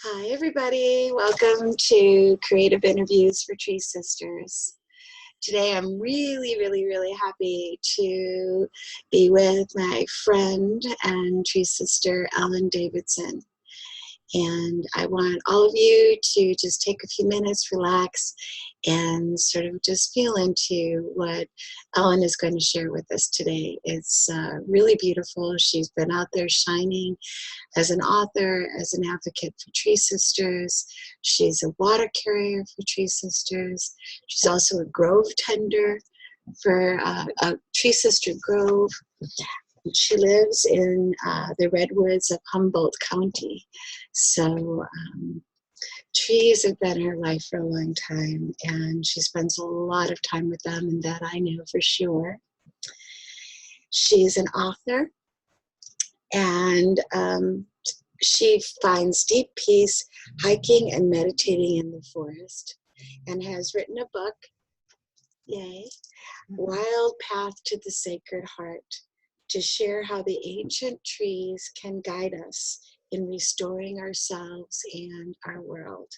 Hi, everybody. Welcome to Creative Interviews for Tree Sisters. Today, I'm really happy to be with my friend and tree sister, Ellen Davidson. And I want all of you to just take a few minutes, relax, and sort of just feel into what Ellen is going to share with us today. It's really beautiful. She's been out there shining as an author, as an advocate for Tree Sisters. She's a water carrier for Tree Sisters. She's also a grove tender for a Tree Sister Grove. She lives in the redwoods of Humboldt County. So trees have been her life for a long time, and she spends a lot of time with them, and that I know for sure. She's an author, and she finds deep peace hiking and meditating in the forest, and has written a book, yay, Wild Path to the Sacred Heart, to share how the ancient trees can guide us in restoring ourselves and our world.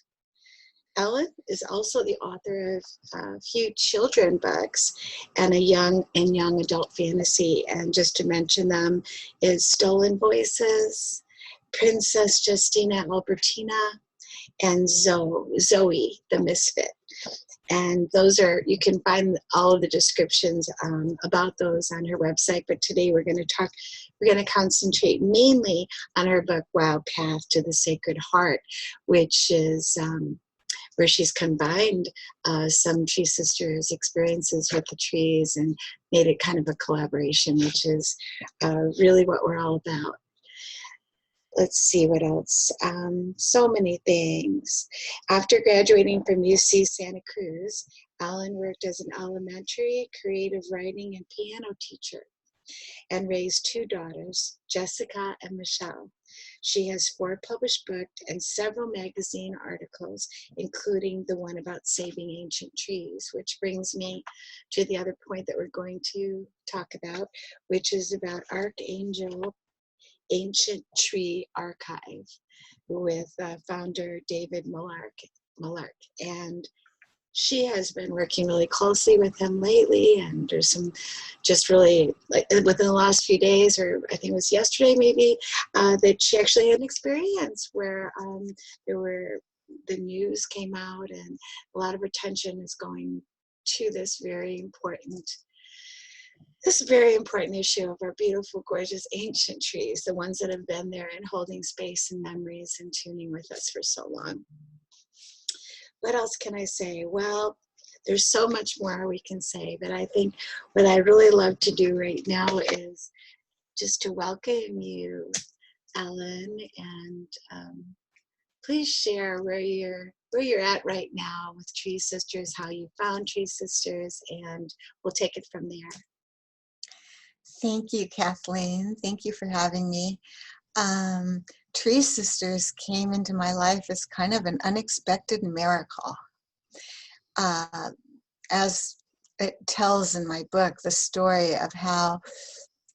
Ellen is also the author of a few children books and a young adult fantasy. And just to mention them is Stolen Voices, Princess Justina Albertina, and Zoe, the Misfit. And those are, you can find all of the descriptions about those on her website. But today we're going to concentrate mainly on her book, Wild Path to the Sacred Heart, which is where she's combined some Tree Sisters experiences with the trees and made it kind of a collaboration, which is really what we're all about. Let's see what else. So many things. After graduating from UC Santa Cruz, Ellen worked as an elementary creative writing and piano teacher and raised two daughters, Jessica and Michelle. She has 4 published books and several magazine articles, including the one about saving ancient trees, which brings me to the other point that we're going to talk about, which is about Archangel Ancient Tree Archive with founder Davis Milarch. And she has been working really closely with him lately, and there's some just really, like within the last few days, or I think it was yesterday maybe, that she actually had an experience where the news came out, and a lot of attention is going to this very important issue of our beautiful, gorgeous ancient trees, the ones that have been there and holding space and memories and tuning with us for so long. What else can I say? Well, there's so much more we can say, but I think what I really love to do right now is just to welcome you, Ellen, and please share where you're at right now with Tree Sisters, how you found Tree Sisters, and we'll take it from there. Thank you, Kathleen. Thank you for having me. Tree Sisters came into my life as kind of an unexpected miracle. As it tells in my book, the story of how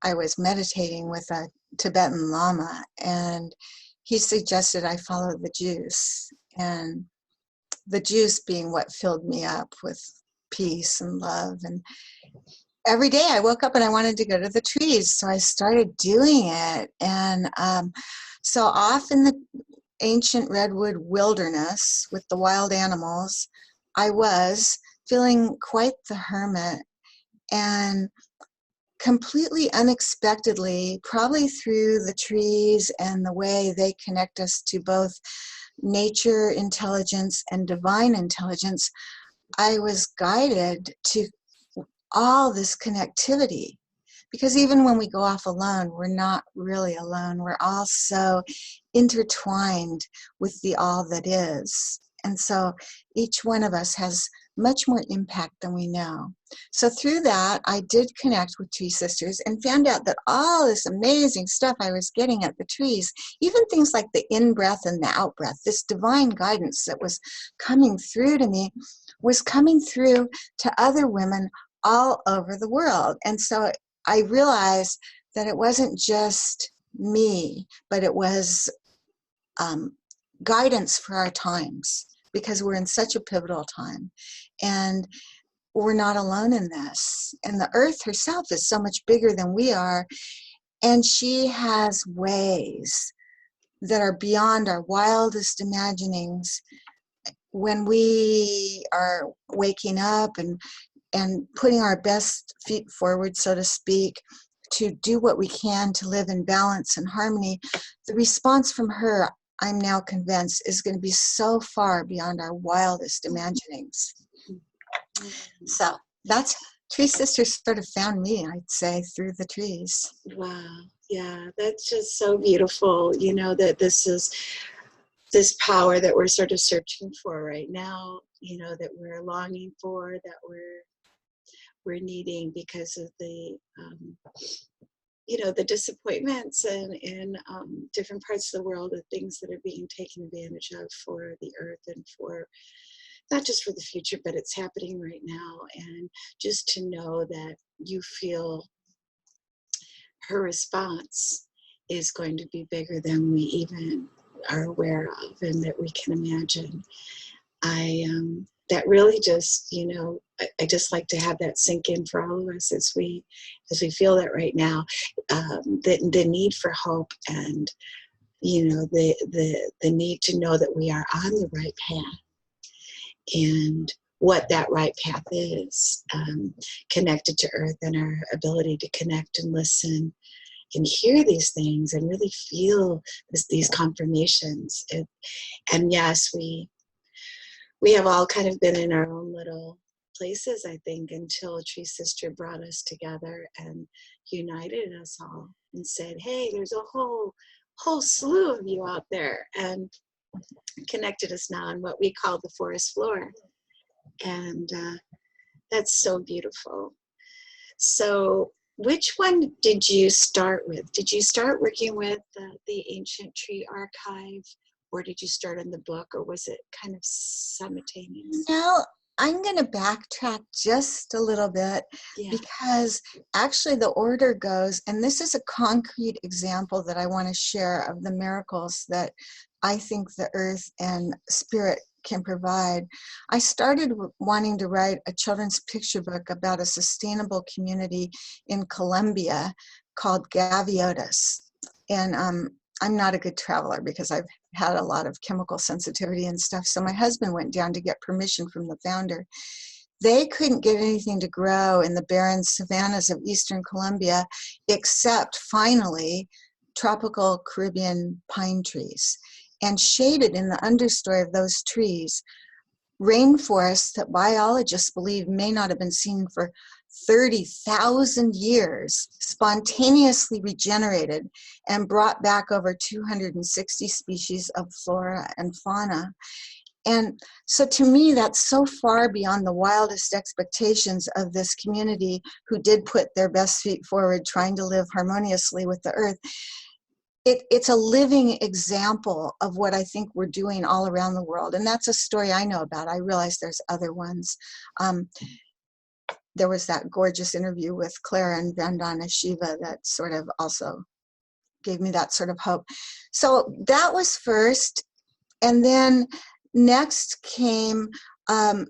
I was meditating with a Tibetan Lama, and he suggested I follow the juice, and the juice being what filled me up with peace and love. And every day I woke up and I wanted to go to the trees, so I started doing it. And so off in the ancient redwood wilderness with the wild animals, I was feeling quite the hermit, and completely unexpectedly, probably through the trees and the way they connect us to both nature intelligence and divine intelligence, I was guided to all this connectivity. Because even when we go off alone, we're not really alone. We're all so intertwined with the all that is. And so each one of us has much more impact than we know. So through that, I did connect with Tree Sisters and found out that all this amazing stuff I was getting at the trees, even things like the in-breath and the out-breath, this divine guidance that was coming through to me, was coming through to other women all over the world. And so I realized that it wasn't just me, but it was guidance for our times, because we're in such a pivotal time. And we're not alone in this. And the earth herself is so much bigger than we are. And she has ways that are beyond our wildest imaginings when we are waking up and putting our best feet forward, so to speak, to do what we can to live in balance and harmony. The response from her, I'm now convinced, is going to be so far beyond our wildest imaginings. So that's TreeSisters sort of found me, I'd say, through the trees. Wow. Yeah, that's just so beautiful, you know, that this is this power that we're sort of searching for right now, you know, that we're longing for, that we're needing because of the you know, the disappointments and in different parts of the world, the things that are being taken advantage of for the earth and for not just for the future, but it's happening right now. And just to know that you feel her response is going to be bigger than we even are aware of and that we can imagine. That really just, you know, I just like to have that sink in for all of us as we feel that right now, the need for hope and, you know, the need to know that we are on the right path and what that right path is, connected to earth and our ability to connect and listen and hear these things and really feel these confirmations. And yes, we have all kind of been in our own little places, I think, until TreeSister brought us together and united us all and said, hey, there's a whole slew of you out there, and connected us now on what we call the forest floor. And that's so beautiful. So which one did you start with? Did you start working with the Ancient Tree Archive, or did you start on the book, or was it kind of simultaneous? No, I'm going to backtrack just a little bit, because actually the order goes, and this is a concrete example that I want to share of the miracles that I think the earth and spirit can provide. I started wanting to write a children's picture book about a sustainable community in Colombia called Gaviotas. And I'm not a good traveler because I've had a lot of chemical sensitivity and stuff. So my husband went down to get permission from the founder. They couldn't get anything to grow in the barren savannas of eastern Colombia except, finally, tropical Caribbean pine trees. And shaded in the understory of those trees, rainforests that biologists believe may not have been seen for 30,000 years, spontaneously regenerated and brought back over 260 species of flora and fauna. And so to me, that's so far beyond the wildest expectations of this community who did put their best feet forward trying to live harmoniously with the earth. It's a living example of what I think we're doing all around the world. And that's a story I know about. I realize there's other ones. There was that gorgeous interview with Clara and Vandana Shiva that sort of also gave me that sort of hope. So that was first. And then next came, I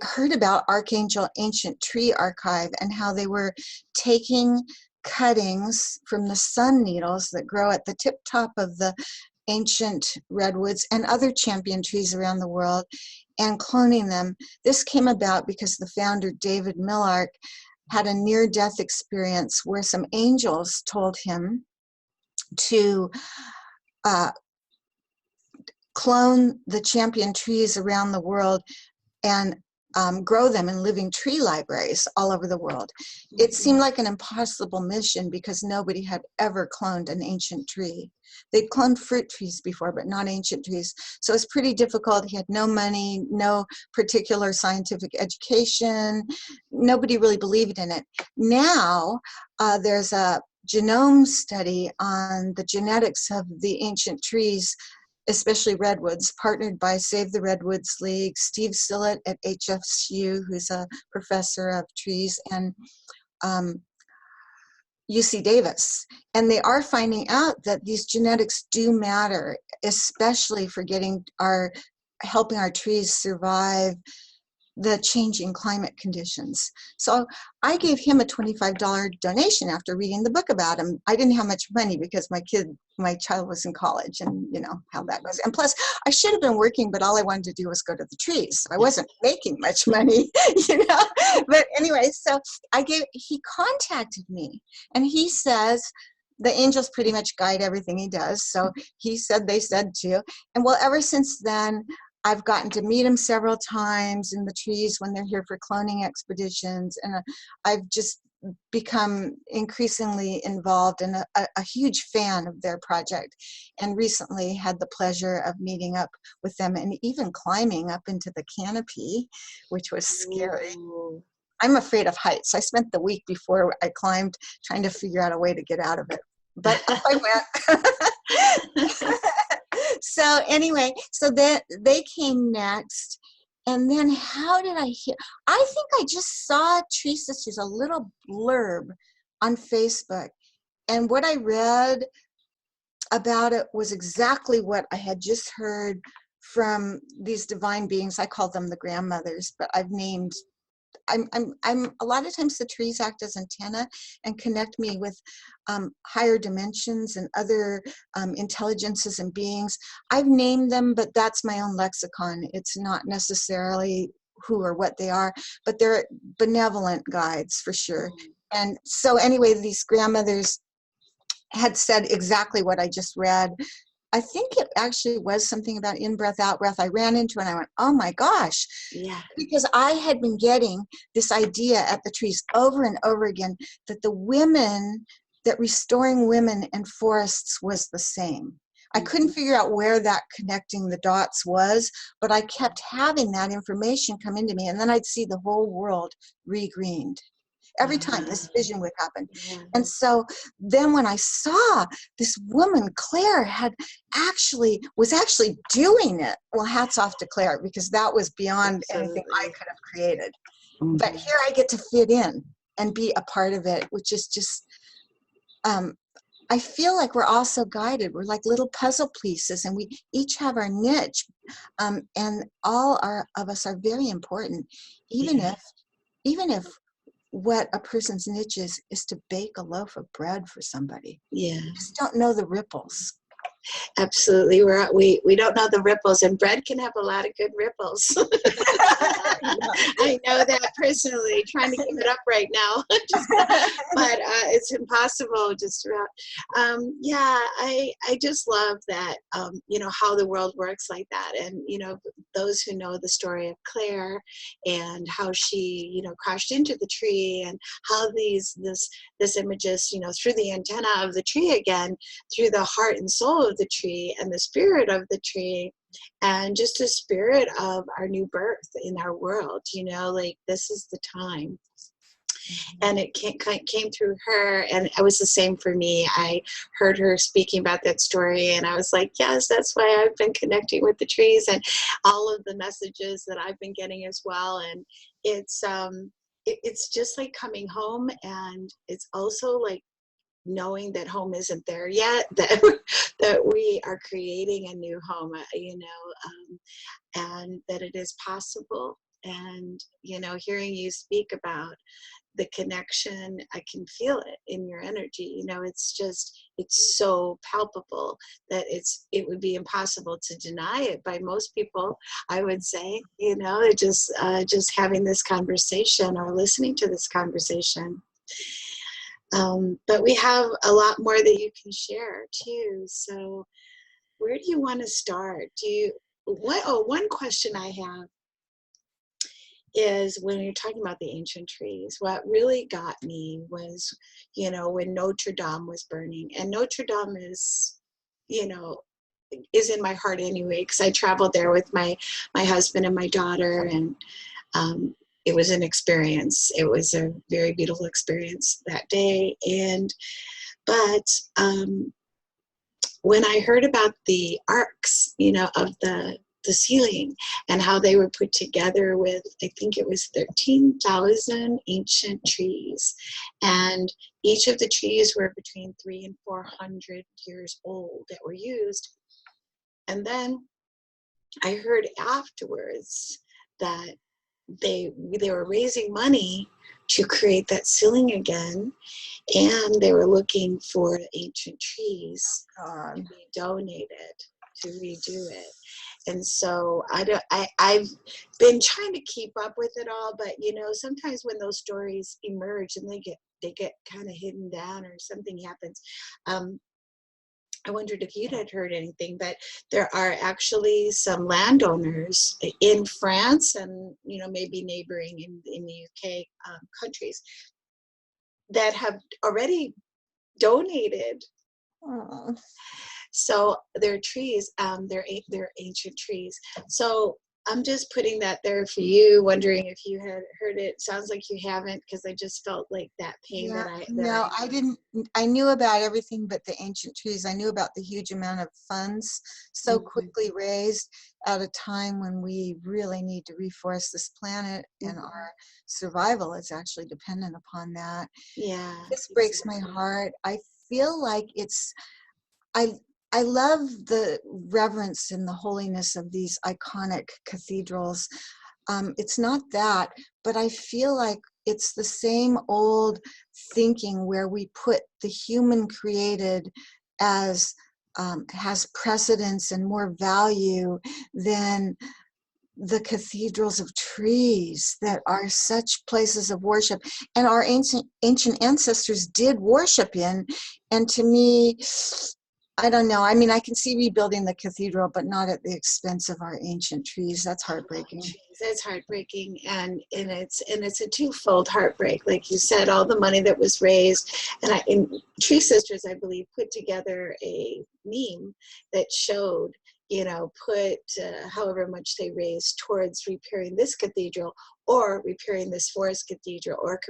heard about Archangel Ancient Tree Archive and how they were taking cuttings from the sun needles that grow at the tip top of the ancient redwoods and other champion trees around the world and cloning them. This came about because the founder, Davis Milarch, had a near-death experience where some angels told him to clone the champion trees around the world and grow them in living tree libraries all over the world. It seemed like an impossible mission because nobody had ever cloned an ancient tree. They'd cloned fruit trees before, but not ancient trees. So it's pretty difficult. He had no money, no particular scientific education. Nobody really believed in it. Now there's a genome study on the genetics of the ancient trees, especially redwoods, partnered by Save the Redwoods League, Steve Sillett at HFSU, who's a professor of trees, and UC Davis, and they are finding out that these genetics do matter, especially for helping our trees survive the changing climate conditions. So I gave him a $25 donation after reading the book about him. I didn't have much money because my child was in college, and you know how that goes. And plus, I should have been working, but all I wanted to do was go to the trees. I wasn't making much money, you know. But anyway, so he contacted me, and he says, the angels pretty much guide everything he does. So he said, they said to, and well, ever since then, I've gotten to meet him several times in the trees when they're here for cloning expeditions. And I've just become increasingly involved and a huge fan of their project. And recently had the pleasure of meeting up with them and even climbing up into the canopy, which was scary. Ooh. I'm afraid of heights. I spent the week before I climbed trying to figure out a way to get out of it. But I went. So anyway, so they came next. And then how did I hear? I think I just saw TreeSisters, a little blurb on Facebook. And what I read about it was exactly what I had just heard from these divine beings. I call them the grandmothers, but I've named I'm a lot of times the trees act as antenna and connect me with higher dimensions and other intelligences and beings. I've named them, but that's my own lexicon. It's not necessarily who or what they are, but they're benevolent guides for sure. And so anyway, these grandmothers had said exactly what I just read. I think it actually was something about in-breath, out-breath. I ran into it and I went, oh my gosh. Yeah. Because I had been getting this idea at the trees over and over again that that restoring women and forests was the same. I couldn't figure out where that connecting the dots was, but I kept having that information come into me, and then I'd see the whole world regreened. Every time this vision would happen. And so then when I saw this woman, Claire, was actually doing it. Well, hats off to Claire, because that was beyond anything I could have created. But here I get to fit in and be a part of it, which is just, I feel like we're all so guided. We're like little puzzle pieces, and we each have our niche. And all of us are very important, even if what a person's niche is to bake a loaf of bread for somebody. Yeah. You just don't know the ripples. Absolutely. We don't know the ripples, and bread can have a lot of good ripples. I know that personally, trying to keep it up right now. But it's impossible just about. Yeah, I just love that, how the world works like that. And, those who know the story of Claire and how she, crashed into the tree, and how this images, through the antenna of the tree again, through the heart and soul of the tree and the spirit of the tree, and just a spirit of our new birth in our world, like this is the time. And it came through her, and it was the same for me. I heard her speaking about that story, and I was like, yes, that's why I've been connecting with the trees and all of the messages that I've been getting as well. And it's just like coming home, and it's also like knowing that home isn't there yet, that we are creating a new home, and that it is possible. And, hearing you speak about the connection, I can feel it in your energy. It's so palpable that it would be impossible to deny it by most people, I would say, just having this conversation or listening to this conversation. But we have a lot more that you can share too. So where do you want to start? One question I have is, when you're talking about the ancient trees, what really got me was, when Notre Dame was burning. And Notre Dame is in my heart anyway, because I traveled there with my husband and my daughter, and it was an experience. It was a very beautiful experience that day. But when I heard about the arcs, of the the ceiling, and how they were put together with, I think it was 13,000 ancient trees. And each of the trees were between 300 and 400 years old that were used. And then I heard afterwards that they were raising money to create that ceiling again, and they were looking for ancient trees to be donated to redo it. And so I've been trying to keep up with it all, but you know, sometimes when those stories emerge and they get kind of hidden down or something happens, I wondered if you'd had heard anything, but there are actually some landowners in France and, you know, maybe neighboring in the UK countries that have already donated. Oh. So their trees, they're ancient trees. So I'm just putting that there for you, wondering if you had heard it. Sounds like you haven't, because I just felt like that pain Yeah, I didn't. I knew about everything but the ancient trees. I knew about the huge amount of funds so quickly raised at a time when we really need to reforest this planet, and our survival is actually dependent upon that. Yeah. This breaks my heart. I feel like I love the reverence and the holiness of these iconic cathedrals. It's not that, but I feel like it's the same old thinking where we put the human created as has precedence and more value than the cathedrals of trees that are such places of worship, and our ancient ancestors did worship in. And to me, I don't know. I mean, I can see rebuilding the cathedral, but not at the expense of our ancient trees. That's heartbreaking. That's heartbreaking, and it's a twofold heartbreak. Like you said, all the money that was raised, and TreeSisters, I believe, put together a meme that showed, you know, put however much they raised towards repairing this cathedral, or repairing this forest cathedral, or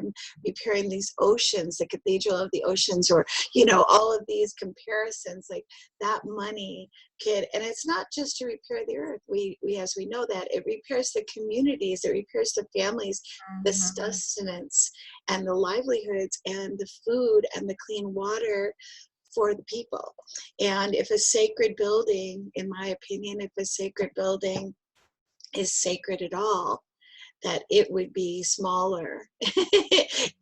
repairing these oceans, the cathedral of the oceans, or, you know, all of these comparisons. Like that money and it's not just to repair the earth. We as we know that it repairs the communities, it repairs the families, the sustenance and the livelihoods and the food and the clean water for the people. And if a sacred building, in my opinion, if a sacred building is sacred at all, that it would be smaller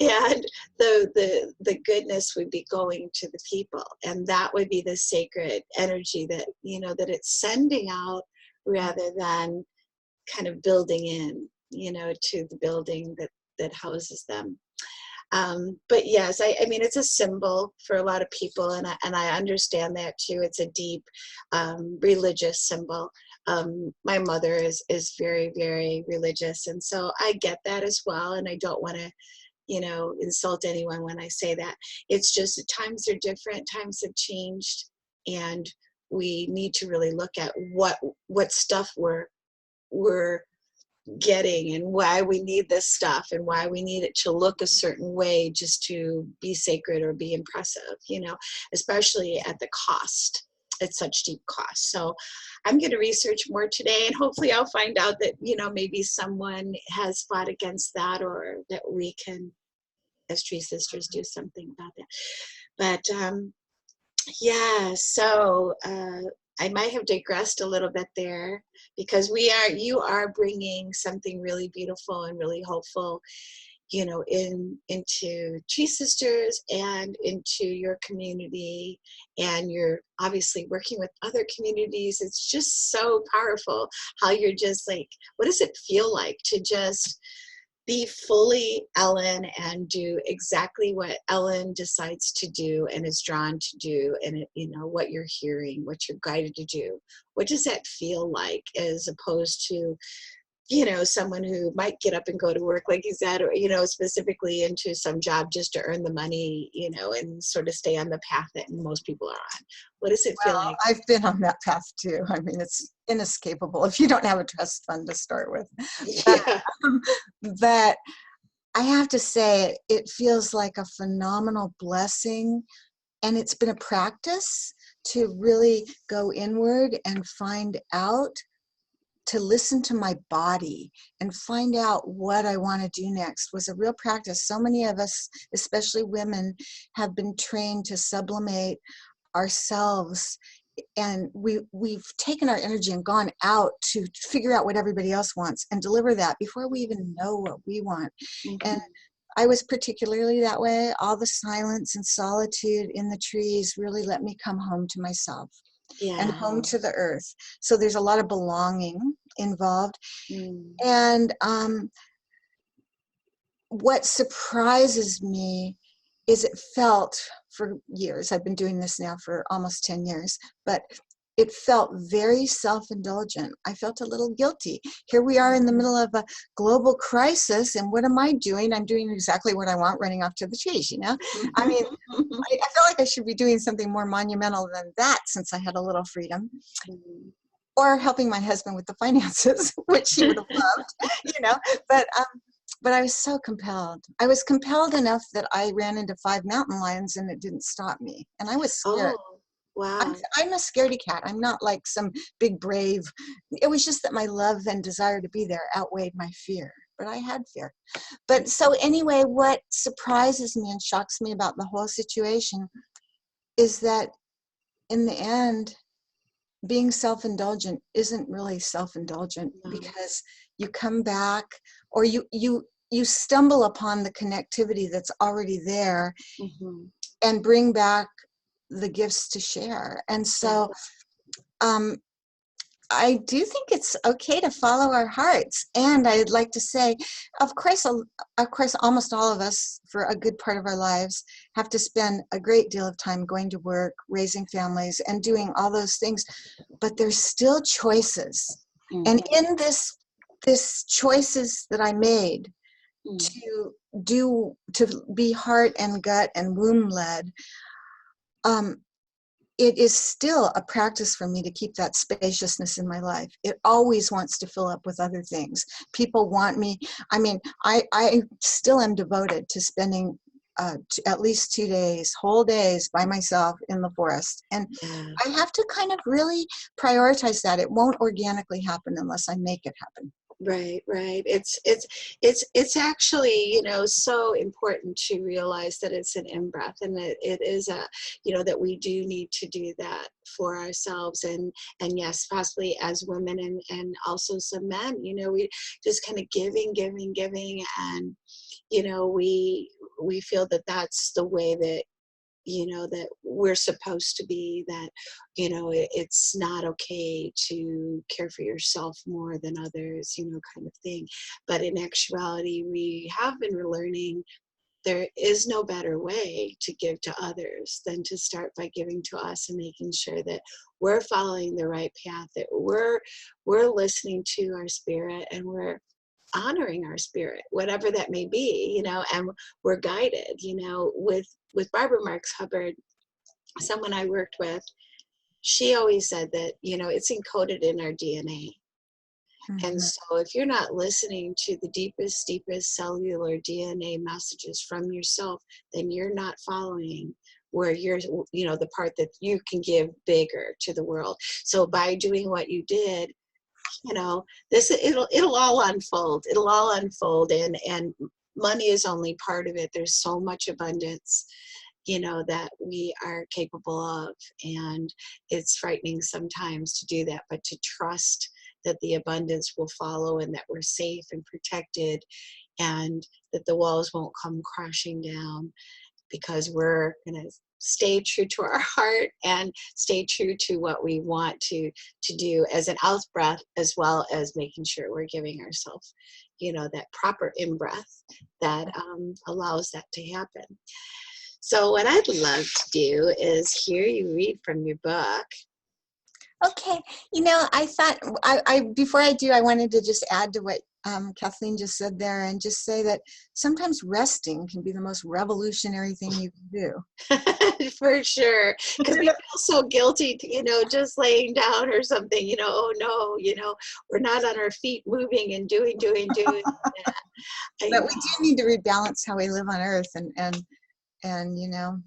and the goodness would be going to the people, and that would be the sacred energy that, you know, that it's sending out, rather than kind of building in, you know, to the building that houses them. But yes, I mean, it's a symbol for a lot of people, and I understand that too. It's a deep religious symbol. My mother is very, very religious, and so I get that as well. And I don't want to, you know, insult anyone when I say that. It's just that times are different, times have changed, and we need to really look at what stuff we're getting, and why we need this stuff, and why we need it to look a certain way just to be sacred or be impressive, you know, especially at the cost, at such deep cost. So I'm going to research more today, and hopefully I'll find out that, you know, maybe someone has fought against that, or that we can, as TreeSisters, do something about that. But yeah, so I might have digressed a little bit there, because you are bringing something really beautiful and really hopeful, you know, into TreeSisters and into your community, and you're obviously working with other communities. It's just so powerful how you're just like, what does it feel like to just be fully Ellen and do exactly what Ellen decides to do and is drawn to do, and it, you know, what you're hearing, what you're guided to do? What does that feel like, as opposed to, you know, someone who might get up and go to work, like you said, or, you know, specifically into some job just to earn the money, you know, and sort of stay on the path that most people are on? What does it feel like? I've been on that path too. I mean, it's inescapable if you don't have a trust fund to start with. Yeah. But I have to say, it feels like a phenomenal blessing, and it's been a practice to really go inward and find out to listen to my body and find out what I want to do next was a real practice. So many of us, especially women, have been trained to sublimate ourselves, and we've taken our energy and gone out to figure out what everybody else wants and deliver that before we even know what we want. And I was particularly that way. All the silence and solitude in the trees really let me come home to myself and home to the earth. So there's a lot of belonging involved. And what surprises me is it felt, for years, I've been doing this now for almost 10 years, but it felt very self-indulgent. I felt a little guilty. Here we are in the middle of a global crisis, and what am I doing? I'm doing exactly what I want, running off to the trees, you know? I mean, I feel like I should be doing something more monumental than that since I had a little freedom. Or helping my husband with the finances, which he would have loved, you know? But I was so compelled. I was compelled enough that I ran into 5 mountain lions and it didn't stop me. And I was scared. Oh, wow. I'm a scaredy cat. I'm not like some big brave. It was just that my love and desire to be there outweighed my fear. But I had fear. But so anyway, what surprises me and shocks me about the whole situation is that in the end, being self-indulgent isn't really self-indulgent, because you come back, or you stumble upon the connectivity that's already there and bring back the gifts to share. And so I do think it's okay to follow our hearts. And I'd like to say, of course, almost all of us, for a good part of our lives, have to spend a great deal of time going to work, raising families, and doing all those things. But there's still choices. And in this choices that I made to be heart and gut and womb led, it is still a practice for me to keep that spaciousness in my life. It always wants to fill up with other things. People want me. I mean, I still am devoted to spending at least 2 days, whole days by myself in the forest. And I have to kind of really prioritize that. It won't organically happen unless I make it happen. Right. It's actually, you know, so important to realize that it's an in-breath, and it is a, you know, that we do need to do that for ourselves, and yes, possibly as women, and also some men, you know, we just kind of giving, and, you know, we feel that that's the way that, you know, that we're supposed to be, that, you know, it's not okay to care for yourself more than others, you know, kind of thing. But in actuality, we have been learning there is no better way to give to others than to start by giving to us and making sure that we're following the right path, that we're listening to our spirit, and we're honoring our spirit, whatever that may be, you know, and we're guided, you know, with Barbara Marx Hubbard, someone I worked with, she always said that, you know, it's encoded in our DNA. And so if you're not listening to the deepest cellular DNA messages from yourself, then you're not following where you're, you know, the part that you can give bigger to the world. So by doing what you did, you know, it'll all unfold. It'll all unfold, and money is only part of it. There's so much abundance, you know, that we are capable of, and it's frightening sometimes to do that, but to trust that the abundance will follow, and that we're safe and protected, and that the walls won't come crashing down, because we're going to stay true to our heart and stay true to what we want to do as an out breath, as well as making sure we're giving ourselves, you know, that proper in breath that allows that to happen. So what I'd love to do is hear you read from your book. Okay, you know, I thought I before I do, I wanted to just add to what Kathleen just said there, and just say that sometimes resting can be the most revolutionary thing you can do. For sure, because we feel so guilty, you know, just laying down or something, you know, oh no, you know, we're not on our feet moving and doing. But we do need to rebalance how we live on Earth, and you know,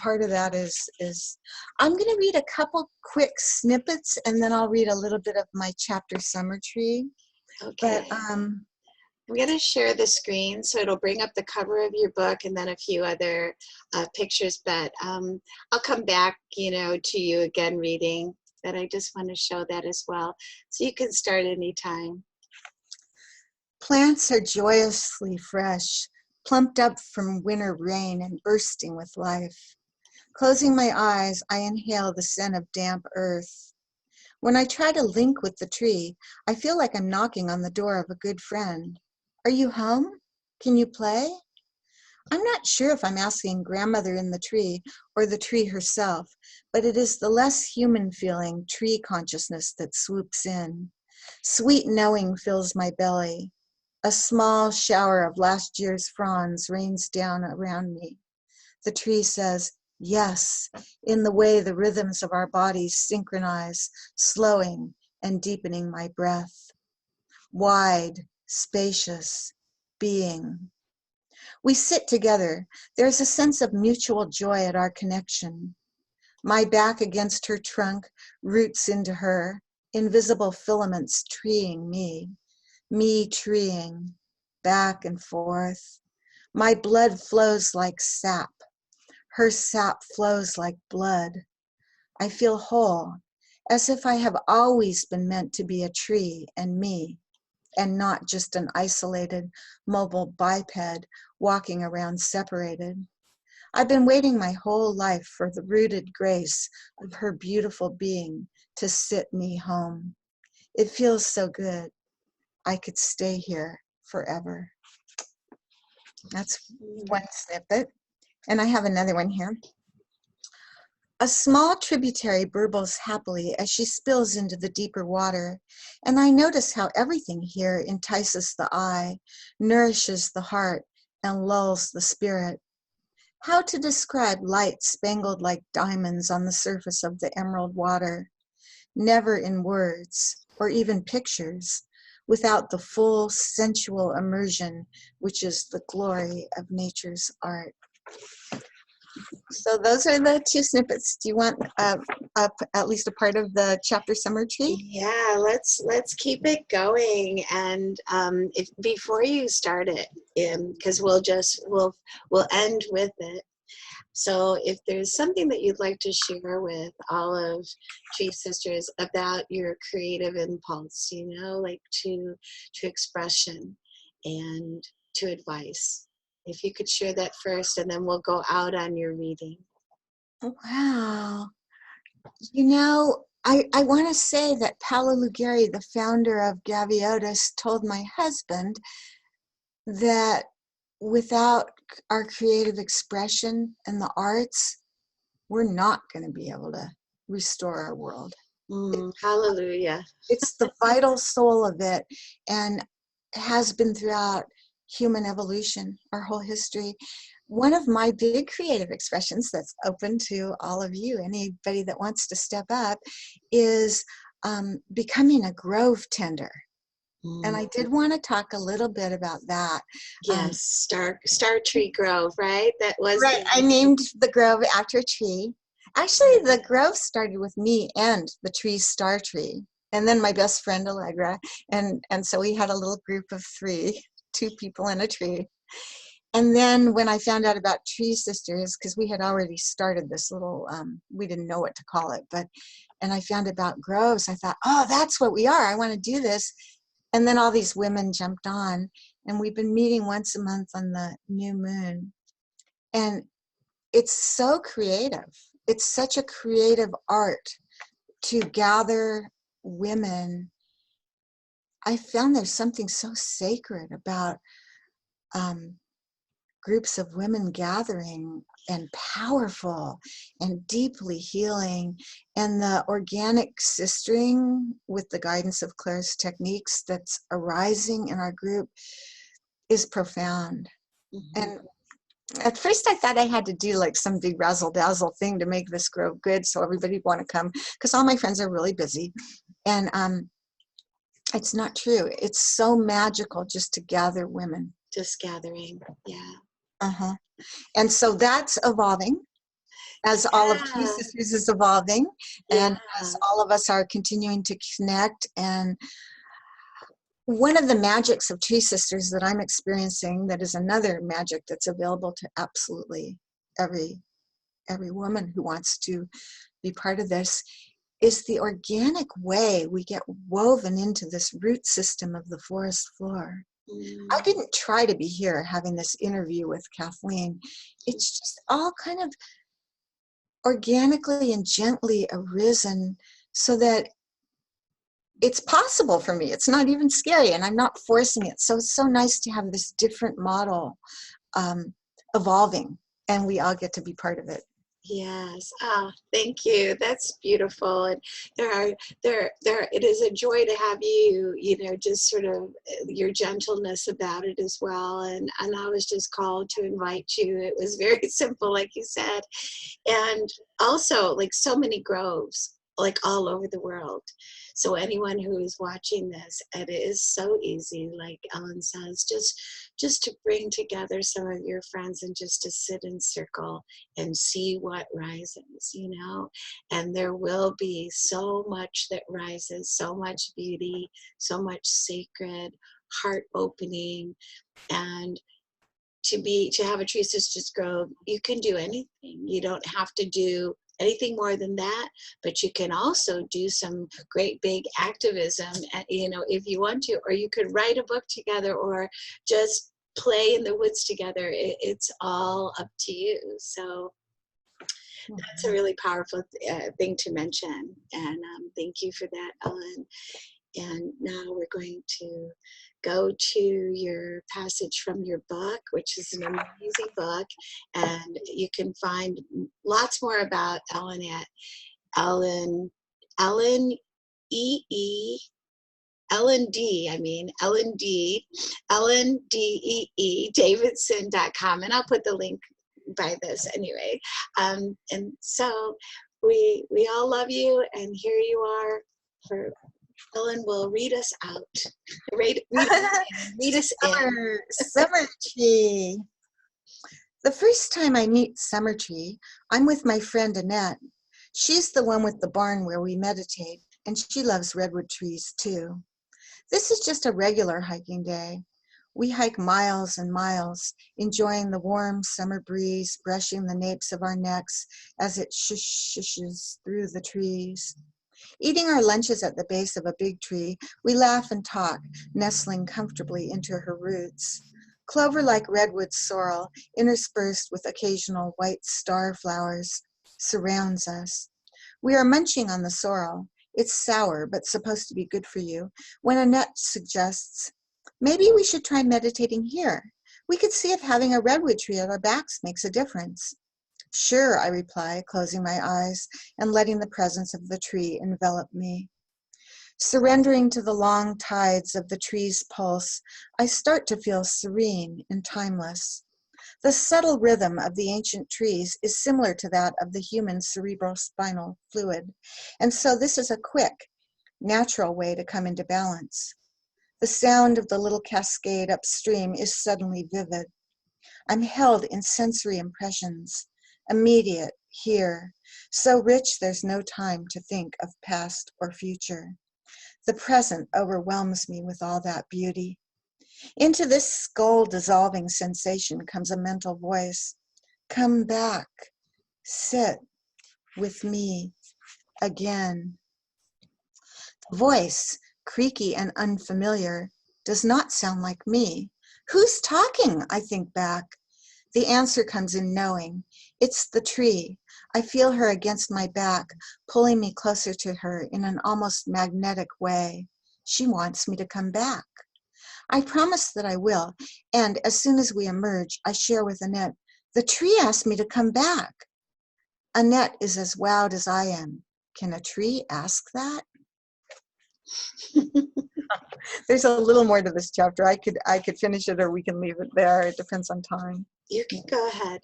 part of that is I'm going to read a couple quick snippets, and then I'll read a little bit of my chapter summary. Okay. But I'm going to share the screen so it'll bring up the cover of your book and then a few other pictures, but I'll come back, you know, to you again reading, but I just want to show that as well. So you can start anytime. plants are joyously fresh, plumped up from winter rain and bursting with life. Closing my eyes, I inhale the scent of damp earth. When I try to link with the tree, I feel like I'm knocking on the door of a good friend. Are you home? Can you play? I'm not sure if I'm asking grandmother in the tree or the tree herself, but it is the less human feeling tree consciousness that swoops in. Sweet knowing fills my belly. A small shower of last year's fronds rains down around me. The tree says, yes, in the way the rhythms of our bodies synchronize, slowing and deepening my breath. Wide, spacious, being. We sit together. There's a sense of mutual joy at our connection. My back against her trunk roots into her, invisible filaments treeing me treeing, back and forth. My blood flows like sap. Her sap flows like blood. I feel whole, as if I have always been meant to be a tree and me, and not just an isolated, mobile biped walking around separated. I've been waiting my whole life for the rooted grace of her beautiful being to sit me home. It feels so good. I could stay here forever. That's one snippet. And I have another one here. A small tributary burbles happily as she spills into the deeper water, and I notice how everything here entices the eye, nourishes the heart, and lulls the spirit. How to describe light spangled like diamonds on the surface of the emerald water? Never in words or even pictures, without the full sensual immersion, which is the glory of nature's art. So those are the two snippets. Do you want at least a part of the chapter summary? Yeah, let's keep it going. And if before you start it, because we'll end with it. So if there's something that you'd like to share with all of TreeSisters about your creative impulse, you know, like to expression and to advice, if you could share that first, and then we'll go out on your reading. Wow. You know, I want to say that Paolo Lugari, the founder of Gaviotis, told my husband that without our creative expression and the arts, we're not going to be able to restore our world. Hallelujah. It's the vital soul of it, and has been throughout human evolution, our whole history. One of my big creative expressions that's open to all of you, anybody that wants to step up, is becoming a grove tender. And I did want to talk a little bit about that. Yes, Star Tree Grove, right? That was right. I named the grove after a tree. Actually, the grove started with me and the tree's star tree, and then my best friend Allegra, and so we had a little group of three, 2 people in a tree. And then when I found out about TreeSisters, because we had already started this little, we didn't know what to call it, and I found about groves, I thought, oh, that's what we are. I want to do this. And then all these women jumped on, and we've been meeting once a month on the new moon. And it's so creative. It's such a creative art to gather women. I found there's something so sacred about groups of women gathering, and powerful and deeply healing. And the organic sistering with the guidance of Claire's techniques that's arising in our group is profound. And at first I thought I had to do like some big razzle dazzle thing to make this grove good so everybody would want to come, because all my friends are really busy. And it's not true. It's so magical just to gather women. Just gathering, yeah. And so that's evolving. as all of TreeSisters is evolving, and as all of us are continuing to connect. And one of the magics of TreeSisters that I'm experiencing, that is another magic that's available to absolutely every woman who wants to be part of this, is the organic way we get woven into this root system of the forest floor. I didn't try to be here having this interview with Kathleen. It's just all kind of organically and gently arisen so that it's possible for me. It's not even scary, and I'm not forcing it. So it's so nice to have this different model evolving, and we all get to be part of it. Yes. Thank you. That's beautiful. And it is a joy to have you, just sort of your gentleness about it as well. And I was just called to invite you. It was very simple, like you said. And also, like, so many groves, like all over the world. So anyone who is watching this, it is so easy, like Ellen says, just to bring together some of your friends and just to sit in circle and see what rises, and there will be so much that rises, so much beauty, so much sacred, heart opening. And to have a TreeSisters Grove, you can do anything. You don't have to do anything more than that, but you can also do some great big activism, if you want to, or you could write a book together, or just play in the woods together. It's all up to you. So that's a really powerful thing to mention, and thank you for that, Ellen. And now we're going to go to your passage from your book, which is an amazing book. And you can find lots more about Ellen at Davidson.com. And I'll put the link by this anyway. And so we all love you, and here you are. Ellen will read us out. Read us in. Summer Tree. The first time I meet Summer Tree, I'm with my friend Annette. She's the one with the barn where we meditate, and she loves redwood trees too. This is just a regular hiking day. We hike miles and miles, enjoying the warm summer breeze, brushing the napes of our necks as it shushes through the trees. Eating our lunches at the base of a big tree, we laugh and talk, nestling comfortably into her roots. Clover-like redwood sorrel, interspersed with occasional white star flowers, surrounds us. We are munching on the sorrel. It's sour, but supposed to be good for you, when Annette suggests, maybe we should try meditating here. We could see if having a redwood tree at our backs makes a difference. Sure, I reply, closing my eyes and letting the presence of the tree envelop me. Surrendering to the long tides of the tree's pulse, I start to feel serene and timeless. The subtle rhythm of the ancient trees is similar to that of the human cerebrospinal fluid, and so this is a quick, natural way to come into balance. The sound of the little cascade upstream is suddenly vivid. I'm held in sensory impressions. Immediate, here, so rich there's no time to think of past or future. The present overwhelms me with all that beauty. Into this skull-dissolving sensation comes a mental voice. Come back, sit with me again. The voice, creaky and unfamiliar, does not sound like me. Who's talking? I think back. The answer comes in knowing. It's the tree. I feel her against my back, pulling me closer to her in an almost magnetic way. She wants me to come back. I promise that I will, and as soon as we emerge, I share with Annette, the tree asked me to come back. Annette is as wowed as I am. Can a tree ask that? There's a little more to this chapter. I could finish it, or we can leave it there. It depends on time. You can go ahead.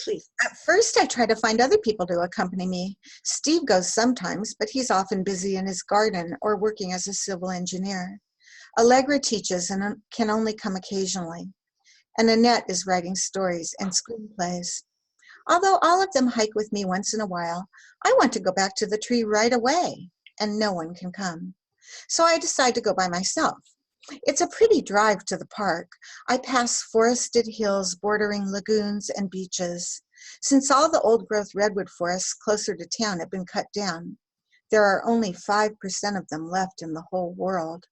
Please. At first, I try to find other people to accompany me. Steve goes sometimes, but he's often busy in his garden or working as a civil engineer. Allegra teaches and can only come occasionally. And Annette is writing stories and screenplays. Although all of them hike with me once in a while, I want to go back to the tree right away, and no one can come. So I decide to go by myself. It's a pretty drive to the park. I pass forested hills bordering lagoons and beaches. Since all the old-growth redwood forests closer to town have been cut down, there are only 5% of them left in the whole world.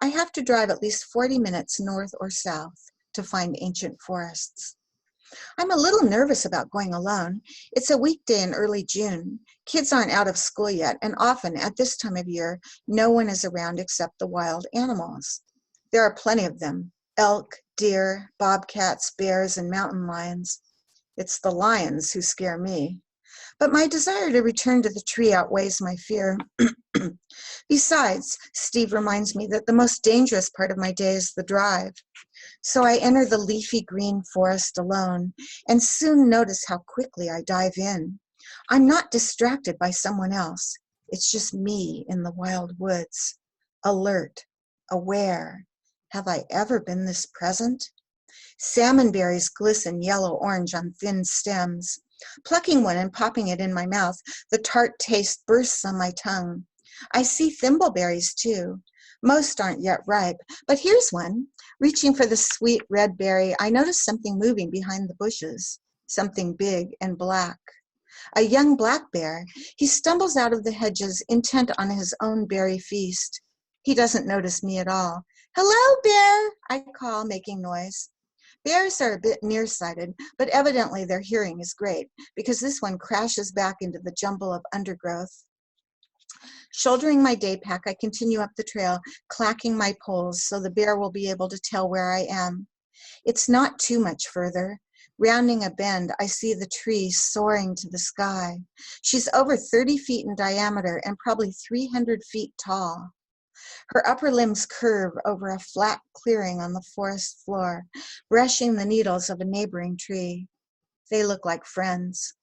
I have to drive at least 40 minutes north or south to find ancient forests. I'm a little nervous about going alone. It's a weekday in early June. Kids aren't out of school yet, and often at this time of year, no one is around except the wild animals. There are plenty of them: elk, deer, bobcats, bears, and mountain lions. It's the lions who scare me. But my desire to return to the tree outweighs my fear. Besides, Steve reminds me that the most dangerous part of my day is the drive. So I enter the leafy green forest alone and soon notice how quickly I dive in. I'm not distracted by someone else. It's just me in the wild woods, alert, aware. Have I ever been this present? Salmon berries glisten yellow-orange on thin stems. Plucking one and popping it in my mouth, the tart taste bursts on my tongue. I see thimbleberries too. Most aren't yet ripe, but here's one. Reaching for the sweet red berry, I notice something moving behind the bushes, something big and black. A young black bear. He stumbles out of the hedges, intent on his own berry feast. He doesn't notice me at all. "Hello, bear," I call, making noise. Bears are a bit nearsighted, but evidently their hearing is great, because this one crashes back into the jumble of undergrowth. Shouldering my day pack, I continue up the trail, clacking my poles so the bear will be able to tell where I am. It's not too much further. Rounding a bend, I see the tree soaring to the sky. She's over 30 feet in diameter and probably 300 feet tall. Her upper limbs curve over a flat clearing on the forest floor, brushing the needles of a neighboring tree. They look like friends.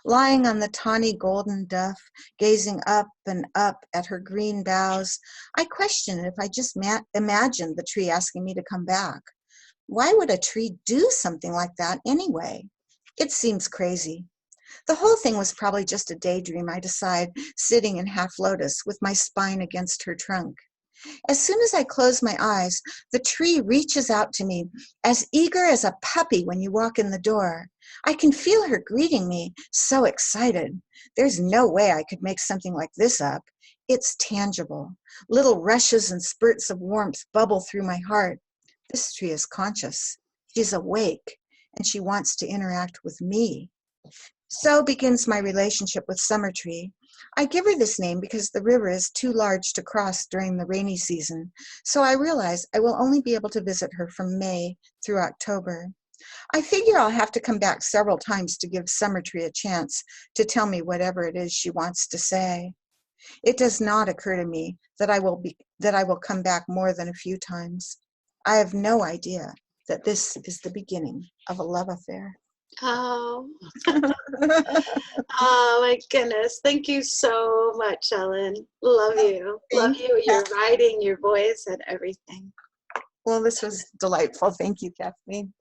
Lying on the tawny golden duff, gazing up and up at her green boughs, I question if I just imagined the tree asking me to come back. Why would a tree do something like that anyway? It seems crazy. The whole thing was probably just a daydream, I decide, sitting in half lotus with my spine against her trunk. As soon as I close my eyes, the tree reaches out to me, as eager as a puppy when you walk in the door. I can feel her greeting me, so excited. There's no way I could make something like this up. It's tangible. Little rushes and spurts of warmth bubble through my heart. This tree is conscious. She's awake, and she wants to interact with me. So begins my relationship with Summer Tree. I give her this name because the river is too large to cross during the rainy season, so I realize I will only be able to visit her from May through October. I figure I'll have to come back several times to give Summer Tree a chance to tell me whatever it is she wants to say. It does not occur to me that I will come back more than a few times. I have no idea that this is the beginning of a love affair. Oh. Oh my goodness. Thank you so much, Ellen. Love you. Love you, your writing, your voice, and everything. Well, this was delightful. Thank you, Kathleen.